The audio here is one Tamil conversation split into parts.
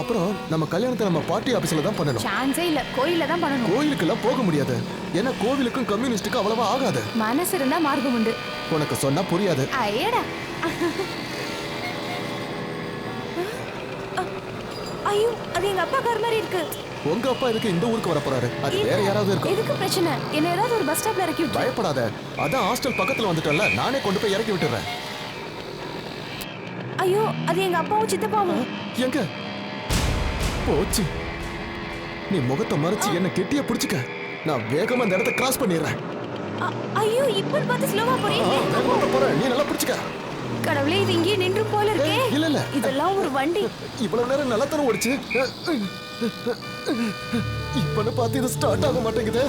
அப்புறம் நம்ம கல்யாணத்தை நம்ம பார்ட்டி ஆபீஸ்ல தான் பண்ணணும். சான்ஸே இல்ல, கோயில்ல தான் பண்ணணும். கோயிலுக்கெல்லாம் போக முடியாது. ஏன்னா கோவிலுக்கும் கம்யூனிஸ்டுக்கும் அவ்வளவா ஆகாது. மனசு இருந்தா மார்க்கம் உண்டு. உனக்கு சொன்னா புரியாது. ஐயடா. ஐயோ, அது எங்க அப்பா கார் மாதிரி இருக்கு. உங்க அப்பா எதுக்கு இந்த ஊருக்கு வர போறாரு? அது வேற யாராவது இருக்கும். எதுக்கு பிரச்சனை? என்ன ஏதாவது ஒரு பஸ் ஸ்டாப்ல இறக்கி விட்டு. பயப்படாத, அதான் ஹாஸ்டல் பக்கத்துல வந்துட்டல, நானே கொண்டு போய் இறக்கி விட்டுறேன். ஐயோ, அது எங்க அப்பாவும் சித்தப்பாவும். எங்க போச்சு? நீ முகத்தை மறைச்சு என்ன கெட்டியா பிடிச்சுக்க. நான் வேகமா அந்த இடத்தை கிராஸ் பண்ணிடுறேன். ஐயோ, இப்ப பார்த்து ஸ்லோவா போறீங்க. வேகமா போறேன், நீ நல்லா பிடிச்சுக்க. கடவுளே, இது இங்கே நின்று போல இருக்கே. இல்ல இல்ல, இதெல்லாம் ஒரு வண்டி. இவ்வளவு நேரம் நல்லா தானே ஓடிச்சு. இப்பன்னு பார்த்து இது ஸ்டார்ட் ஆக மாட்டேங்குது.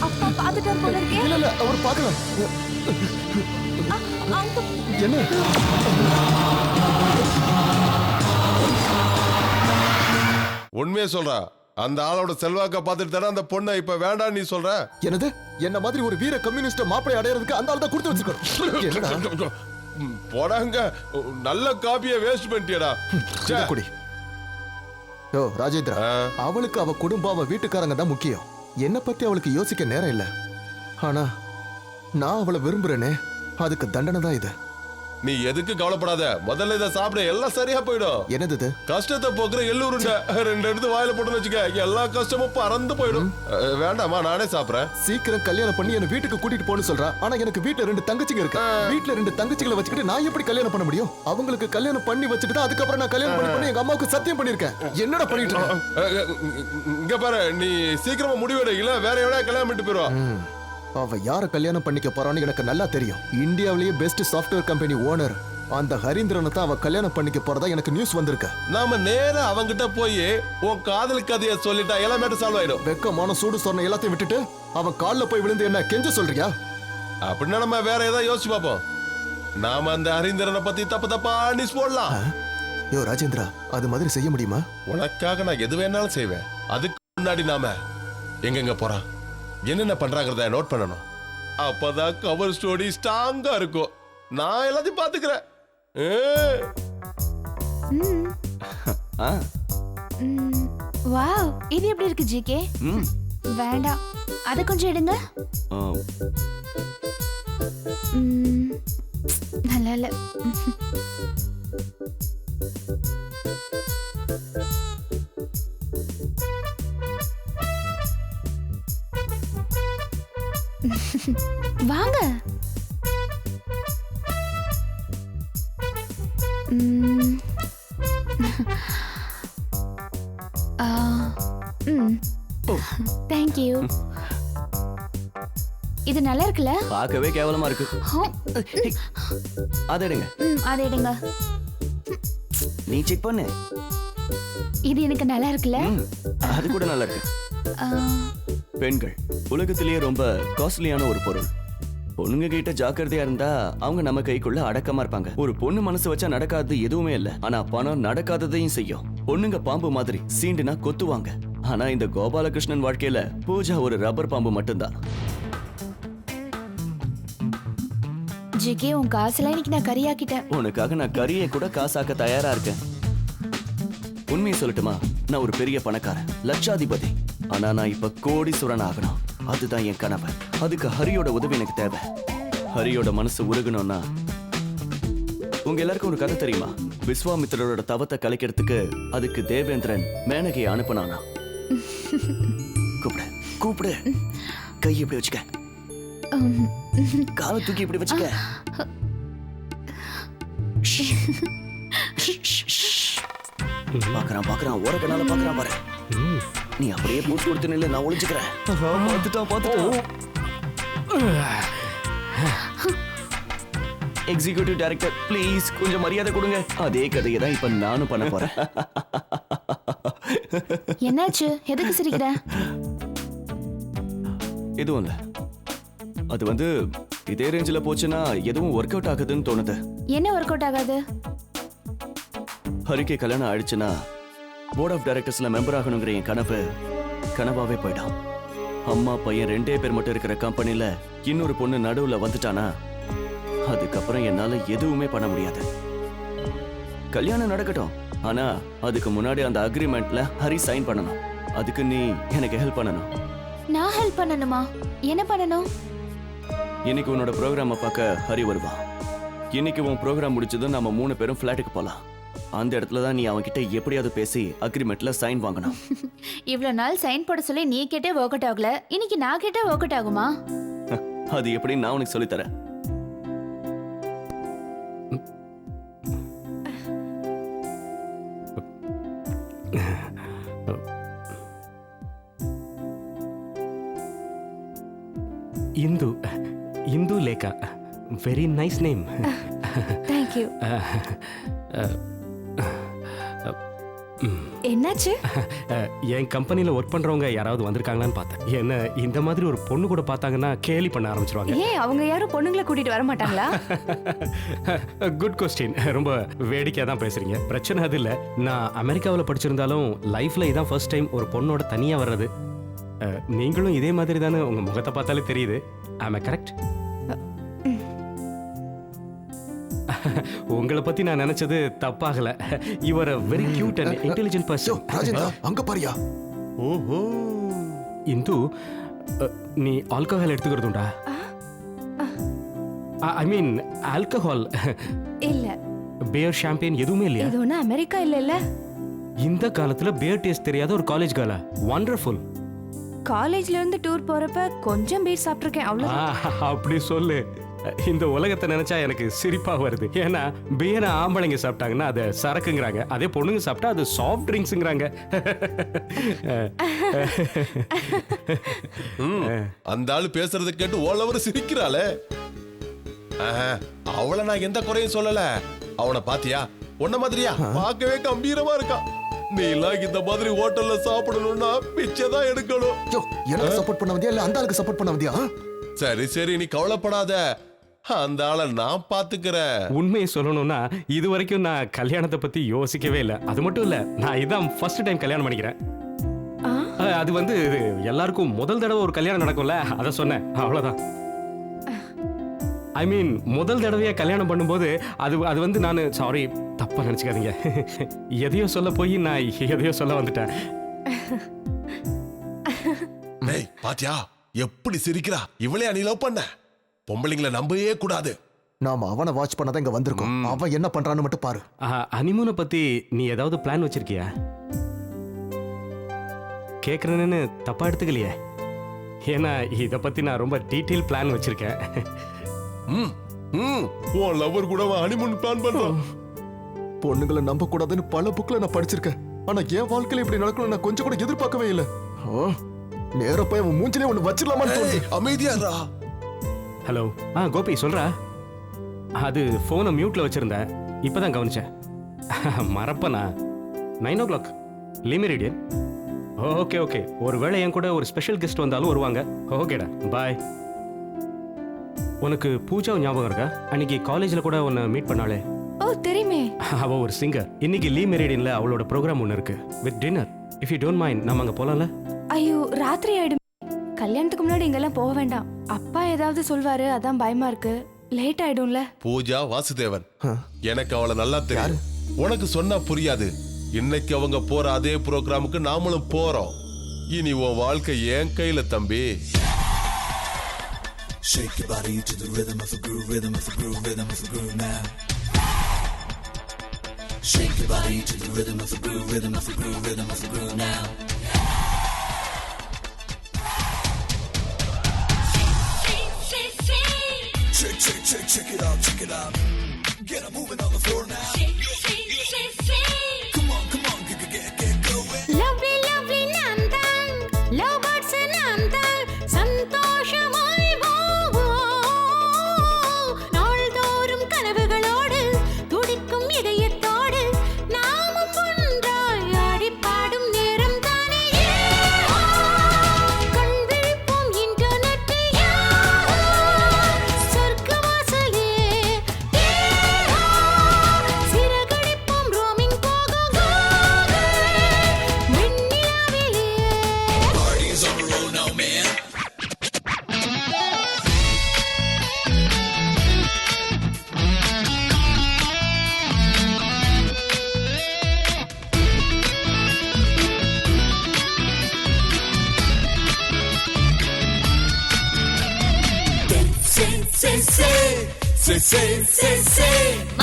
அப்பா பாத்துட்டார் போல இருக்கே. இல்ல இல்ல, அவர் பார்க்கல. என்ன? உண்மையே சொல்றா, அந்த ஆளோட செல்வாக்க பார்த்துட்டு தானே அந்த பொண்ணை இப்ப வேண்டாம் நீ சொல்ற. என்னது? என்ன மாதிரி ஒரு வீர கம்யூனிஸ்ட் மாப்பிளை அடையறதுக்கு அந்த ஆள் தான் கொடுத்து வச்சிருக்கோம். என்னடா போடாங்க, நல்ல காப்பியை வேஸ்ட் பண்ணிட்டியடா. குடி. யோ ராஜேந்திரா, அவளுக்கு அவ குடும்பம் அவ வீட்டுக்காரங்க தான் முக்கியம். என்ன பத்தி அவளுக்கு யோசிக்க நேரம் இல்ல. ஆனா நான் அவளை விரும்புறேனே, அதுக்கு தண்டனை தான் இது. நீ எதுக்கு கவலைப்படாத, முதல்ல இதை சாப்பிட, எல்லாம் சரியா போயிடும். என்னது இது? கஷ்டத்தை போக்குற எள்ளுருண்டை. 2 எடுத்து வாயில போட்டு வச்சுக்க, எல்லா கஷ்டமும் பறந்து போயிடும். வேண்டாமா, நானே சாப்பிடுறேன். சீக்கிரம் கல்யாணம் பண்ணி என்ன வீட்டுக்கு கூட்டிட்டு போன்னு சொல்றா. ஆனா எனக்கு வீட்டுல 2 தங்கச்சிங்க இருக்கு. வீட்டுல 2 தங்கச்சிகளை வச்சுக்கிட்டு நான் எப்படி கல்யாணம் பண்ண முடியும்? அவங்களுக்கு கல்யாணம் பண்ணி வச்சுட்டு தான் அதுக்கப்புறம் நான் கல்யாணம் பண்ணி எங்க அம்மாவுக்கு சத்தியம் பண்ணிருக்கேன். என்னடா பண்ணிட்டு இருக்க? இங்க பாரு, நீ சீக்கிரமா முடிவெடு, இல்ல வேற எவனா கல்யாணம் பண்ணிட்டு போயிடுவா. அவ யார கல்யாணம் பண்ணிக்க போறான்னு எனக்கு நல்லா தெரியும். இந்தியாவிலேயே பெஸ்ட் சாஃப்ட்வேர் கம்பெனி ஓனர் அந்த ஹரீந்திரனை தான் அவ கல்யாணம் பண்ணிக்க போறதா எனக்கு நியூஸ் வந்திருக்கு. நாம நேரா அவங்கிட்ட போய் உன் காதல் கதையை சொல்லிட்டா எல்லாம் மேட்டர் சால்வ் ஆயிடும். வெக்கமான சூடு சொன்ன எல்லாத்தையும் விட்டுட்டு அவன் கால்ல போய் விழுந்து என்ன கெஞ்ச சொல்றியா? அப்படின்னா நம்ம வேற ஏதாவது யோசிச்சு பார்ப்போம். நாம அந்த ஹரீந்திரனை பத்தி தப்பா நியூஸ் போடலாம். யோ ராஜேந்திரா, அது மாதிரி செய்ய முடியுமா? உனக்காக நான் எது வேணாலும் செய்வேன். அதுக்கு முன்னாடி நாம எங்கெங்க போறான், என்னென்ன பண்றாங்கிறத நோட் பண்ணணும். அப்பதான் கவர் ஸ்டோரி ஸ்ட்ராங்கா இருக்கும். நான் எல்லாத்தையும் பாத்துக்கிறேன். வாவ், இது எப்படி இருக்கு ஜிகே? வேண்டாம், அத கொஞ்சம் எடுங்க. நல்லா இல்ல. வாங்க. Thank you. இது நல்லா இருக்குல்ல? பார்க்கவே கேவலமா இருக்கு. அதை எடுங்க. அதை எடுங்க. நீ செக் பண்ணு. இது எனக்கு நல்லா இருக்குல்ல? அது கூட நல்லா இருக்கு. பெண்கள் உலகத்திலேயே ரொம்ப காஸ்ட்லியான ஒரு பொருள். பொண்ணுங்க கிட்ட ஜாக்கிரதையா இருந்தா அவங்க நம்ம கைக்குள்ள அடக்கமா இருப்பாங்க. ஒரு பொண்ணு மனசு வச்சா நடக்காதது எதுவுமே இல்ல. ஆனா பணம் நடக்காததையும் செய்யும். பொண்ணுங்க பாம்பு மாதிரி சீண்டுனா கொத்துவாங்க. ஆனா இந்த கோபாலகிருஷ்ணன் வாழ்க்கையில பூஜா ஒரு ரப்பர் பாம்பு மட்டும்தான். ஜிகே, உன் காசுல இன்னைக்கு நான் கறியாக்கிட்டேன். உனக்காக நான் கறியை கூட காசாக்க தயாரா இருக்கேன். உண்மையை சொல்லட்டுமா, நான் ஒரு பெரிய பணக்காரன், லட்சாதிபதி. ஆனா நான் இப்ப கோடீஸ்வரன் ஆகணும். அதுதான் என் கனவு. அதுக்கு ஹரியோட உதவி எனக்கு தேவை. ஹரியோட மனசு உருகணும்னா, உங்க எல்லாருக்கும் ஒரு கதை தெரியுமா? விஸ்வாமித்திரரோட தவத்தை கலைக்கிறதுக்கு அதுக்கு தேவேந்திரன் மேனகையை அனுப்பினானா? கூப்பிடு கூப்பிடு. கை இப்படி வச்சுக்க, காலை தூக்கி இப்படி வச்சுக்க. பாக்குறான் பாக்குறான், ஓரக்கனால பாக்குறான் பாரு. நீ அப்படியே பூச்சி கொடுத்து நில்ல, நான் ஒளிஞ்சுக்கிறேன். எக்ஸிகியூட்டிவ் டைரக்டர் ப்ளீஸ் கொஞ்சம் மரியாதை கொடுங்க. அதே கதையை தான் இப்ப நானும் பண்ண போறேன். என்னாச்சு? எதுக்கு சிரிக்கிற? எதுவும் இல்ல. அது இதே ரேஞ்சில் போச்சுன்னா எதுவும் ஒர்க் அவுட் ஆகுதுன்னு தோணுது. என்ன ஒர்க் அவுட் ஆகாது? ஹரிக்கு கல்யாணம் ஆயிடுச்சுன்னா போர்ட் ஆஃப் டைரக்டர்ஸ்ல மெம்பர் ஆகணுங்கிற என் கனவு கனவாவே போயிடும். அம்மா பையன் 2 பேர் மட்டும் இருக்கிற கம்பெனில இன்னொரு பொண்ணு நடுவுல வந்துட்டானா அதுக்கப்புறம் என்னால எதுவுமே பண்ண முடியாது. கல்யாணம் நடக்கட்டும், ஆனா அதுக்கு முன்னாடி அந்த அக்ரிமெண்ட்ல ஹரி சைன் பண்ணணும். அதுக்கு நீ எனக்கு ஹெல்ப் பண்ணணும். நான் ஹெல்ப் பண்ணணுமா? என்ன பண்ணணும்? இன்னைக்கு உன்னோட ப்ரோக்ராமை பார்க்க ஹரி வருவா. இன்னைக்கு உன் ப்ரோக்ராம் முடிச்சதும் நம்ம 3 பேரும் ஃபிளாட்டுக்கு போலாம். அந்த இடத்துல தான் நீ அவன்கிட்ட எப்படியாவது பேசி அக்ரிமெண்ட்ல சைன் வாங்கணும். இவ்வளவு நாள் சைன் போட சொல்லி நீ கேட்டே ஒர்க் அவுட் ஆகல, இன்னைக்கு நான் கேட்டே ஒர்க் அவுட் ஆகுமா? அது எப்படி நான் உனக்கு சொல்லித்தரேன். Hindu Hindu Lekha, very nice name. Thank you. என்னாச்சு? என் கம்பெனியில் ஒர்க் பண்ணுறவங்க யாராவது வந்திருக்காங்களான்னு பார்த்தேன். என்ன இந்த மாதிரி ஒரு பொண்ணு கூட பார்த்தாங்கன்னா கேலி பண்ண ஆரம்பிச்சிருவாங்க. ஏன் அவங்க யாரும் பொண்ணுங்களை கூட்டிட்டு வர மாட்டாங்களா? Good question. ரொம்ப வேடிக்கையாக தான் பேசுறீங்க. பிரச்சனை அது இல்லை. நான் அமெரிக்காவில் படிச்சிருந்தாலும் லைஃப்பில் இதான் ஃபர்ஸ்ட் டைம் ஒரு பொண்ணோட தனியாக வர்றது. நீங்களும் இதே மாதிரி தானே, உங்கள் முகத்தை பார்த்தாலே தெரியுது. ஆமா கரெக்ட்? உங்களை பத்தி நான் நினைச்சது தப்பாகல. You are a very cute and intelligent person. Rajendra அங்க பாரியா. ஓஹோ. இந்து, நீ ஆல்கஹால் எடுத்துக்கிறதுண்டா? ஐ மீன் ஆல்கஹால் இல்ல. பியர் ஷாம்பெயின் எதுவுமே இல்லையா? இது ஒண்ணு அமெரிக்கா இல்ல. இந்த காலத்துல பியர் டேஸ்ட் தெரியாத ஒரு காலேஜ் கேர்ளா? வண்டர்ஃபுல். காலேஜ்ல இருந்து டூர் போறப்ப கொஞ்சம் பீர் சாப்பிட்டிருக்கேன், அவ்வளவு. அப்படி சொல்லு. இந்த உலகத்தை நினைச்சா எனக்கு சிரிப்பா வருது. ஏன்னா பியரை ஆம்பளைங்க சாப்பிட்டாங்கன்னா அதை சரக்குங்கிறாங்க, அதே பொண்ணுங்க சாப்பிட்டா அது சாஃப்ட் ட்ரிங்க்ஸுங்கிறாங்க. அந்த ஆளு பேசுறதை கேட்டு ஓலவர் சிரிக்கிறாளே. அவளை நான் எந்த குறையும் சொல்லல. அவனை பாத்தியா? உன்ன மாதிரியா? பார்க்கவே கம்பீரமா இருக்கா. நீ எல்லாம் இந்த மாதிரி ஹோட்டல்ல சாப்பிடணும்னா பிச்சை தான் எடுக்கணும். எனக்கு சப்போர்ட் பண்ண வந்தியா இல்ல அந்த ஆளுக்கு சப்போர்ட் பண்ண வந்தியா? சரி சரி, நீ கவலைப்படாத, அந்த ஆளை நான் பாத்துக்கிறேன். உண்மையை சொல்லணும்னா இது வரைக்கும் நான் கல்யாணத்தை பத்தி யோசிக்கவே இல்லை. அது மட்டும் இல்ல, நான் இதான் ஃபர்ஸ்ட் டைம் கல்யாணம் பண்ணிக்கிறேன். அது வந்து எல்லாருக்கும் முதல் தடவை ஒரு கல்யாணம் நடக்கும்ல, அதை சொன்னேன், அவ்வளவுதான். ஐ மீன் முதல் தடவையா கல்யாணம் பண்ணும்போது அது வந்து நான் சாரி, தப்பா நினைச்சுக்காதீங்க. எதையோ சொல்ல போய் நான் எதையோ சொல்ல வந்துட்டேன். பாத்தியா எப்படி சிரிக்கிறா? இவளே நீ லவ் பண்ண? பொம்பளைங்களை நம்பவே கூடாது. நாம அவனை வாட்ச் பண்ணதான் இங்க வந்திருக்கோம். அவன் என்ன பண்றான்னு மட்டும் பாரு. ஹனிமூனை பத்தி நீ ஏதாவது பிளான் வச்சிருக்கியா? கேக்குறேன்னு தப்பா எடுத்துக்கலையே. ஏன்னா இத பத்தி நான் ரொம்ப டீடைல் பிளான் வச்சிருக்கேன். உன் லவர் கூட ஹனிமூன் பிளான் பண்றான். பொண்ணுங்களை நம்ப கூடாதுன்னு பல புக்ல நான் படிச்சிருக்கேன். ஆனா என் வாழ்க்கையில இப்படி நடக்கணும் நான் கொஞ்சம் கூட எதிர்பார்க்கவே இல்லை. நேர போய் அவன் மூஞ்சிலே ஒண்ணு வச்சிடலாமான்னு தோணுது. அமைதியாரா. ஹலோ. கோபி சொல்றா. அது போனை மியூட்ல வச்சிருந்தேன், இப்பதான் கவனிச்சேன். மறப்பனா? 9 o'clock லிமிரிடியன். ஓகே ஓகே, ஒருவேளை என் கூட ஒரு ஸ்பெஷல் கெஸ்ட் வந்தாலும் வருவாங்க. ஓகேடா, பாய். உனக்கு பூஜா ஞாபகம் இருக்கா? அன்னைக்கு காலேஜ்ல கூட உன்னை மீட் பண்ணாலே. ஓ தெரியுமே. அவ ஒரு சிங்கர். இன்னைக்கு லீ மெரிடியன்ல அவளோட ப்ரோக்ராம் ஒன்று இருக்கு with dinner. If you don't mind நம்ம அங்க போலாம்ல? ஐயோ ராத்திரி ஆயிடும். கல்யாணத்துக்கு முன்னாடி இங்கெல்லாம் போக வேண்டாம். அப்பா ஏதாவது சொல்வாரு, அதான் பயமா இருக்கு. லேட் ஆயிடும்ல. பூஜா வாசுதேவன், எனக்கு அவளை நல்லா தெரியும். உனக்கு சொன்னா புரியாது. இன்னைக்கு அவங்க போற அதே ப்ரோக்ராமுக்கு நாமளும் போறோம். இனி உன் வாழ்க்கை என் கையில தம்பி. Shake your body to the rhythm of a groove, rhythm of a groove, rhythm of a groove now. Shake your body to the rhythm of a groove, rhythm of a groove, rhythm of a groove now. Check it out, check it out. Get a moving on the floor now. Come on, get going. Lovely, lovely Nandan, love birds Nandan, சந்தோஷமாய் நாள்தோறும் கனவுகளோடு துடிக்கும் இதயத்தோடு நாமும் ஒன்றாய் ஆடி பாடும் நேரம் தானே. கண் விழிப்போம் இன்டர்நெட், சொர்க்கவாசலே சிறகடிப்போம் ரோமிங் போக.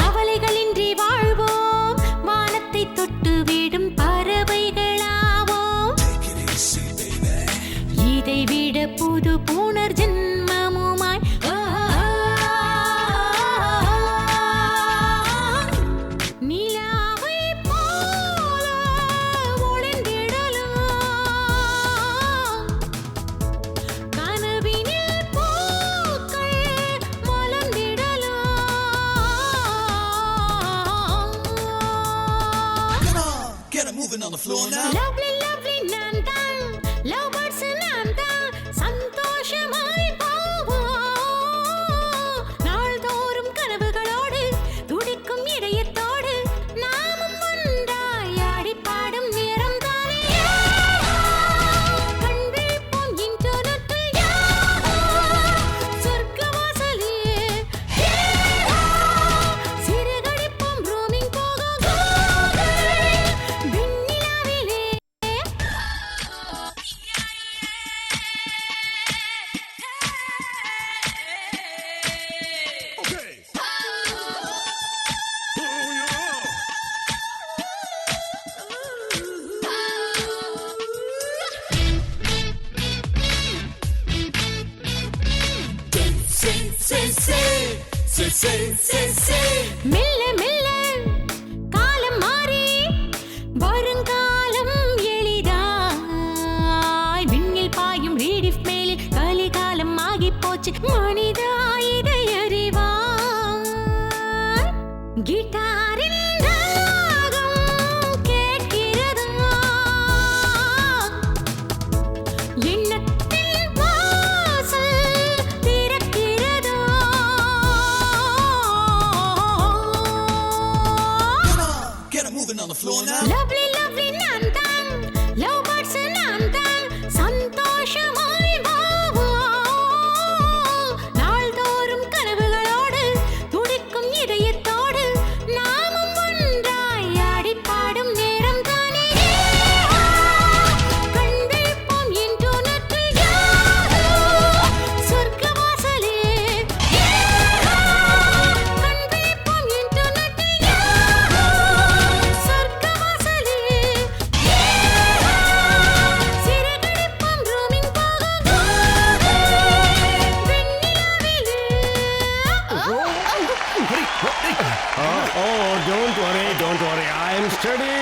அவலைகளின்றி வாழ்வோம், வானத்தை தொட்டு விடும் பறவைகளாவோம். இதை விட புது புனர்ஜென்மமுமாய் நிலாவை போல ஒளிந்திடலாம். கனவினில் பூக்கள் மலர்ந்திடலாம். Lovely, lovely நான் தான், love birds நான் தான், சந்தோஷமாய் போவோம். நாள்தோறும் கனவுகளோடு துடிக்கும் இதயத்தோடு நாமும் ஒன்றாய் ஆடிப் பாடும் நேரம் தானே. கண் விழிப்போம் இன்டர்நெட்டில், சொர்க்கவாசலில் சிறகடிப்போம் roaming போக விண்ணிலாவிலே. மெல்ல மெல்ல காலம் மாறி வருங்காலம் எளிதாய் விண்ணில் பாயும் ரீடிஃப் மேலில் கலிகாலம் ஆகிப் போச்சு. மனிதா இதை அறிவாய். கிட்டாரின் ராகம் கேட்கிறதா, எண்ணத்தில் வாசல் திறக்கிறதா. Lovely, lovely நான் தான், love birds நான் தான், சந்தோஷமாய் வாழ்வோம். நாள்தோறும் கனவுகளோடு துடிக்கும் இதயத்தோடு நாமும் ஒன்றாய் ஆடிப் பாடும் நேரம் தானே. கண் விழிப்போம் இன்டர்நெட்டில், சொர்க்கவாசலில் கண் விழிப்போம் இன்டர்நெட்டில், சொர்க்கவாசலில் சிறகடிப்போம் roaming போக விண்ணிலாவிலே. Oh, don't worry, I am steady.